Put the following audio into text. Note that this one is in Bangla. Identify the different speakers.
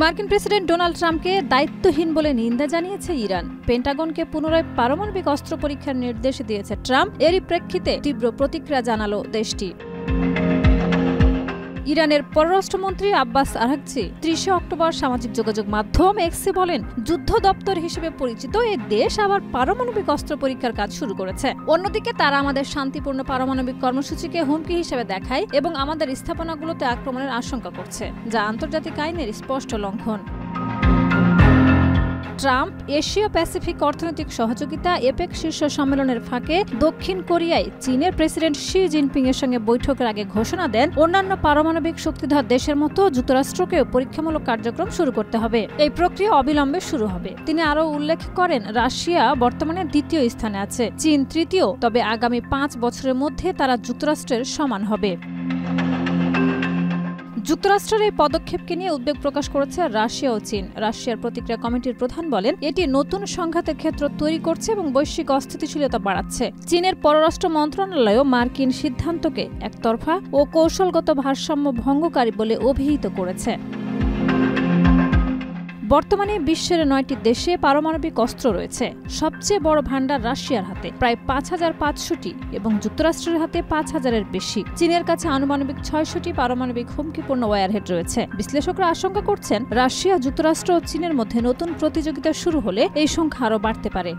Speaker 1: মার্কিন প্রেসিডেন্ট ডোনাল্ড ট্রাম্পকে দায়িত্বহীন বলে নিন্দা জানিয়েছে ইরান। পেন্টাগনকে পুনরায় পারমাণবিক অস্ত্র পরীক্ষার নির্দেশ দিয়েছে ট্রাম্প। এরই প্রেক্ষিতে তীব্র প্রতিক্রিয়া জানালো দেশটি। ইরানের পররাষ্ট্রমন্ত্রী আব্বাস আরাঘচি ৩০ অক্টোবর সামাজিক যোগাযোগ মাধ্যম এক্সে বলেন, যুদ্ধ দপ্তর হিসেবে পরিচিত এই দেশ আবার পারমাণবিক অস্ত্র পরীক্ষার কাজ শুরু করেছে। অন্যদিকে তারা আমাদের শান্তিপূর্ণ পারমাণবিক কর্মসূচিকে হুমকি হিসেবে দেখায় এবং আমাদের স্থাপনাগুলোতে আক্রমণের আশঙ্কা করছে, যা আন্তর্জাতিক আইনের স্পষ্ট লঙ্ঘন। ট্রাম্প এশীয় প্যাসিফিক অর্থনৈতিক সহযোগিতা এপেক শীর্ষ সম্মেলনের ফাঁকে দক্ষিণ কোরিয়ায় চীনের প্রেসিডেন্ট শি জিনপিং এর সঙ্গে বৈঠকের আগে ঘোষণা দেন, অন্যান্য পারমাণবিক শক্তিধর দেশের মতো যুক্তরাষ্ট্রকেও পরীক্ষামূলক কার্যক্রম শুরু করতে হবে। এই প্রক্রিয়া অবিলম্বে শুরু হবে। তিনি আরও উল্লেখ করেন, রাশিয়া বর্তমানে দ্বিতীয় স্থানে আছে, চীন তৃতীয়, তবে আগামী ৫ বছরের মধ্যে তারা যুক্তরাষ্ট্রের সমান হবে। যুক্তরাষ্ট্রের এই পদক্ষেপকে নিয়ে উদ্বেগ প্রকাশ করেছে রাশিয়া ও চীন। রাশিয়ার প্রতিক্রিয়া কমিটির প্রধান বলেন, এটি নতুন সংঘাতের ক্ষেত্র তৈরি করছে এবং বৈশ্বিক অস্থিতিশীলতা বাড়াচ্ছে। চীনের পররাষ্ট্র মন্ত্রণালয়ও মার্কিন সিদ্ধান্তকে একতরফা ও কৌশলগত ভারসাম্য ভঙ্গকারী বলে অভিহিত করেছে। বর্তমানে বিশ্বের ৯টি দেশে পারমাণবিক অস্ত্র রয়েছে। সবচেয়ে বড় ভান্ডার রাশিয়ার হাতে প্রায় ৫,৫০০টি এবং যুক্তরাষ্ট্রের হাতে ৫,০০০-এর বেশি। চীনের কাছে আনুমানিক ৬০০টি পারমাণবিক হুমকিপূর্ণ ওয়্যারহেড রয়েছে। বিশ্লেষকরা আশঙ্কা করছেন, রাশিয়া, যুক্তরাষ্ট্র ও চীনের মধ্যে নতুন প্রতিযোগিতা শুরু হলে এই সংখ্যা আরও বাড়তে পারে।